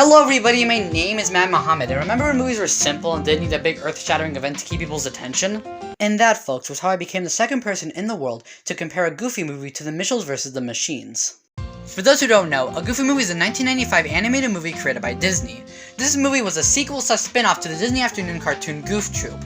Hello everybody, my name is Matt Muhammad, and remember when movies were simple and didn't need a big earth-shattering event to keep people's attention? And that, folks, was how I became the second person in the world to compare a Goofy movie to The Mitchells vs. the Machines. For those who don't know, a Goofy movie is a 1995 animated movie created by Disney. This movie was a sequel/spin-off to the Disney Afternoon cartoon Goof Troop.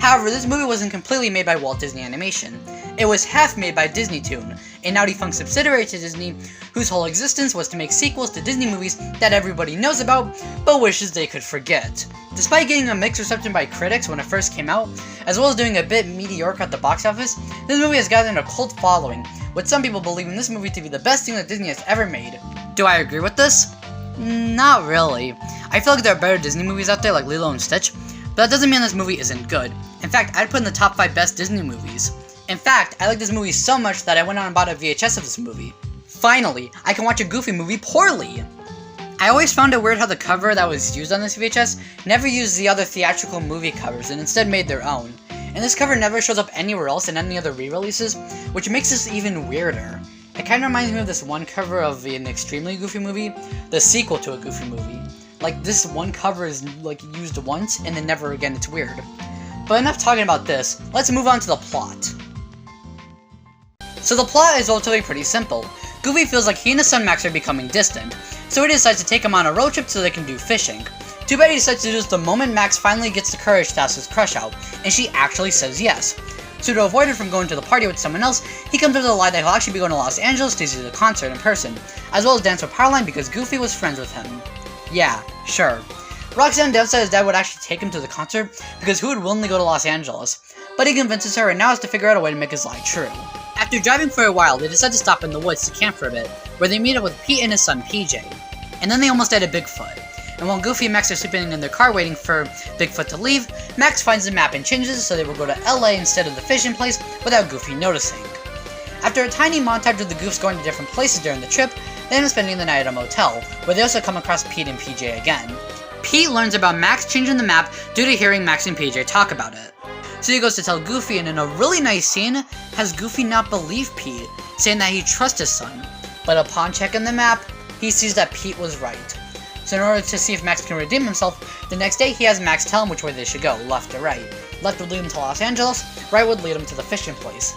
However, this movie wasn't completely made by Walt Disney Animation. It was half made by Disney Toon, a now defunct subsidiary to Disney, whose whole existence was to make sequels to Disney movies that everybody knows about, but wishes they could forget. Despite getting a mixed reception by critics when it first came out, as well as doing a bit mediocre at the box office, this movie has gotten a cult following, with some people believing this movie to be the best thing that Disney has ever made. Do I agree with this? Not really. I feel like there are better Disney movies out there like Lilo and Stitch, but that doesn't mean this movie isn't good. In fact, I'd put in the top 5 best Disney movies. In fact, I like this movie so much that I went out and bought a VHS of this movie. Finally, I can watch a Goofy movie poorly! I always found it weird how the cover that was used on this VHS never used the other theatrical movie covers and instead made their own. And this cover never shows up anywhere else in any other re-releases, which makes this even weirder. It kinda reminds me of this one cover of an extremely Goofy movie, the sequel to a Goofy movie. Like, this one cover is used once and then never again. It's weird. But enough talking about this, let's move on to the plot. So the plot is relatively pretty simple. Goofy feels like he and his son Max are becoming distant, so he decides to take him on a road trip so they can do fishing. Too bad he decides to do this the moment Max finally gets the courage to ask his crush out, and she actually says yes. So to avoid her from going to the party with someone else, he comes up with a lie that he'll actually be going to Los Angeles to see the concert in person, as well as dance with Powerline because Goofy was friends with him. Yeah, sure. Roxanne doubts that his dad would actually take him to the concert because who would willingly go to Los Angeles? But he convinces her and now has to figure out a way to make his lie true. After driving for a while, they decide to stop in the woods to camp for a bit, where they meet up with Pete and his son PJ. And then they almost ate a Bigfoot. And while Goofy and Max are sleeping in their car waiting for Bigfoot to leave, Max finds the map and changes it so they will go to LA instead of the fishing place without Goofy noticing. After a tiny montage of the Goofs going to different places during the trip, they end up spending the night at a motel, where they also come across Pete and PJ again. Pete learns about Max changing the map due to hearing Max and PJ talk about it. So he goes to tell Goofy, and in a really nice scene, has Goofy not believe Pete, saying that he trusts his son. But upon checking the map, he sees that Pete was right. So in order to see if Max can redeem himself, the next day he has Max tell him which way they should go, left or right. Left would lead him to Los Angeles, right would lead him to the fishing place.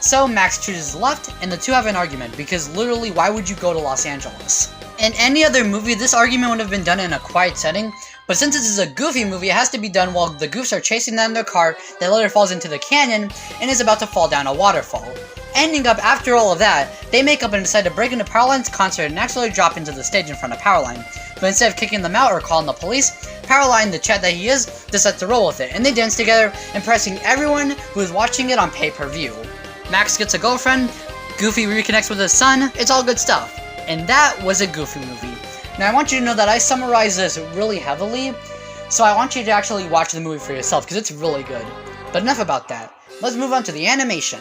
So Max chooses left, and the two have an argument, because literally, why would you go to Los Angeles? In any other movie, this argument would have been done in a quiet setting, but since this is a Goofy movie, it has to be done while the Goofs are chasing down their car that later falls into the canyon and is about to fall down a waterfall. Ending up, after all of that, they make up and decide to break into Powerline's concert and actually drop into the stage in front of Powerline. But instead of kicking them out or calling the police, Powerline, the chat that he is, decides to roll with it, and they dance together, impressing everyone who is watching it on pay-per-view. Max gets a girlfriend, Goofy reconnects with his son, it's all good stuff. And that was a Goofy movie. Now I want you to know that I summarized this really heavily, so I want you to actually watch the movie for yourself, because it's really good. But enough about that. Let's move on to the animation.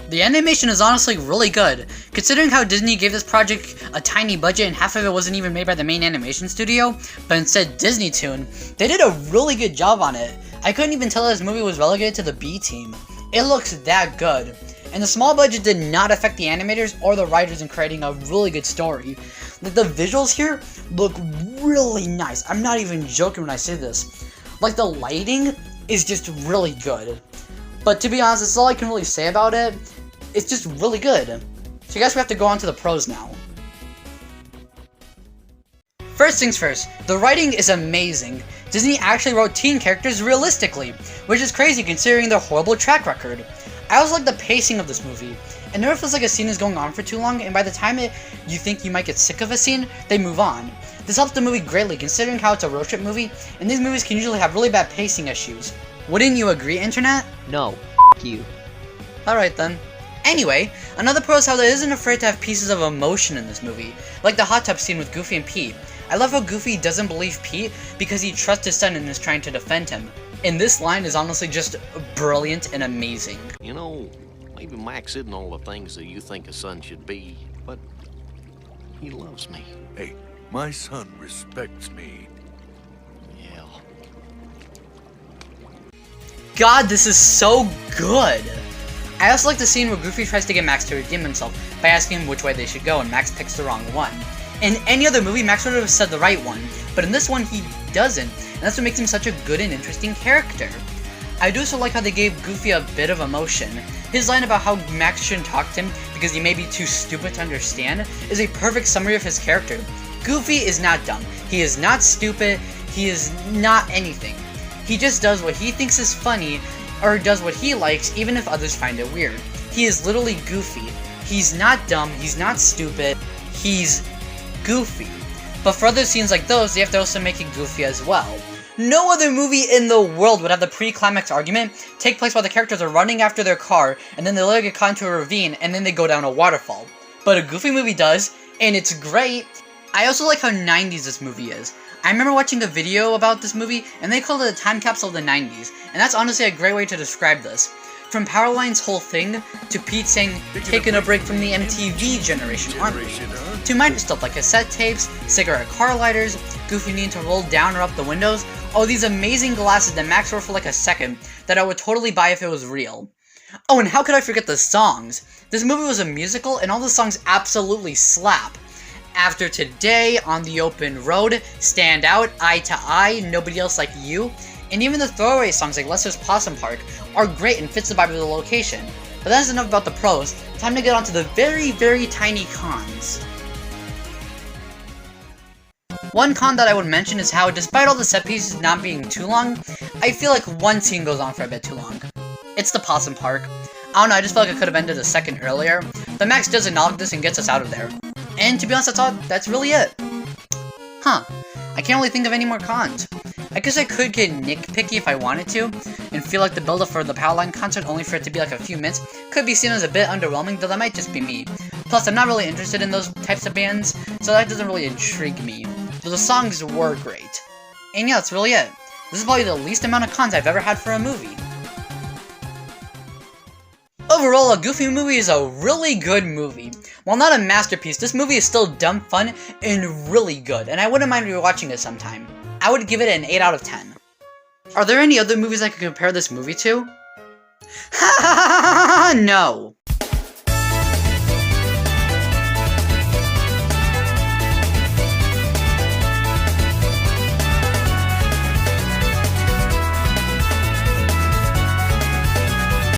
The animation is honestly really good, considering how Disney gave this project a tiny budget and half of it wasn't even made by the main animation studio, but instead Disney Toon. They did a really good job on it. I couldn't even tell this movie was relegated to the B team. It looks that good. And the small budget did not affect the animators or the writers in creating a really good story. Like, the visuals here look really nice. I'm not even joking when I say this. Like, the lighting is just really good. But to be honest, that's all I can really say about it. It's just really good. So I guess we have to go on to the pros now. First things first, the writing is amazing. Disney actually wrote teen characters realistically, which is crazy considering their horrible track record. I also like the pacing of this movie. It never feels like a scene is going on for too long, and by the time you think you might get sick of a scene, they move on. This helps the movie greatly considering how it's a road trip movie, and these movies can usually have really bad pacing issues. Wouldn't you agree, Internet? No, you. Alright then. Anyway, another pro is how they isn't afraid to have pieces of emotion in this movie, like the hot tub scene with Goofy and Pete. I love how Goofy doesn't believe Pete because he trusts his son and is trying to defend him. And this line is honestly just brilliant and amazing. You know, maybe Max isn't all the things that you think a son should be, but he loves me. Hey, my son respects me. Yeah. God, this is so good! I also like the scene where Goofy tries to get Max to redeem himself by asking him which way they should go, and Max picks the wrong one. In any other movie, Max would have said the right one, but in this one he doesn't, and that's what makes him such a good and interesting character. I do also like how they gave Goofy a bit of emotion. His line about how Max shouldn't talk to him because he may be too stupid to understand is a perfect summary of his character. Goofy is not dumb, he is not stupid, he is not anything. He just does what he thinks is funny, or does what he likes even if others find it weird. He is literally Goofy. He's not dumb, he's not stupid, he's Goofy. But for other scenes like those, they have to also make it goofy as well. No other movie in the world would have the pre-climax argument take place while the characters are running after their car, and then they later get caught into a ravine, and then they go down a waterfall. But a Goofy movie does, and it's great. I also like how 90s this movie is. I remember watching a video about this movie, and they called it a time capsule of the 90s, and that's honestly a great way to describe this. From Powerline's whole thing, to Pete saying, taking a break from the MTV generation, aren't we? To minor stuff like cassette tapes, cigarette car lighters, Goofy needing to roll down or up the windows, oh, these amazing glasses that Max wore for like a second that I would totally buy if it was real. Oh, and how could I forget the songs? This movie was a musical, and all the songs absolutely slap. After Today, On the Open Road, Stand Out, Eye to Eye, Nobody Else Like You, and even the throwaway songs like Lester's Possum Park are great and fits the vibe of the location. But that's enough about the pros, time to get on to the very, very tiny cons. One con that I would mention is how, despite all the set pieces not being too long, I feel like one scene goes on for a bit too long. It's the Possum Park. I don't know, I just feel like it could have ended a second earlier, but Max does acknowledge this and gets us out of there. And to be honest, that's really it. Huh. I can't really think of any more cons. I guess I could get nitpicky if I wanted to, and feel like the build-up for the Powerline concert, only for it to be like a few minutes, could be seen as a bit underwhelming, though that might just be me. Plus, I'm not really interested in those types of bands, so that doesn't really intrigue me. But the songs were great. And yeah, that's really it. This is probably the least amount of cons I've ever had for a movie. Overall, a Goofy movie is a really good movie. While not a masterpiece, this movie is still dumb fun and really good, and I wouldn't mind rewatching it sometime. I would give it an 8 out of 10. Are there any other movies I could compare this movie to? No!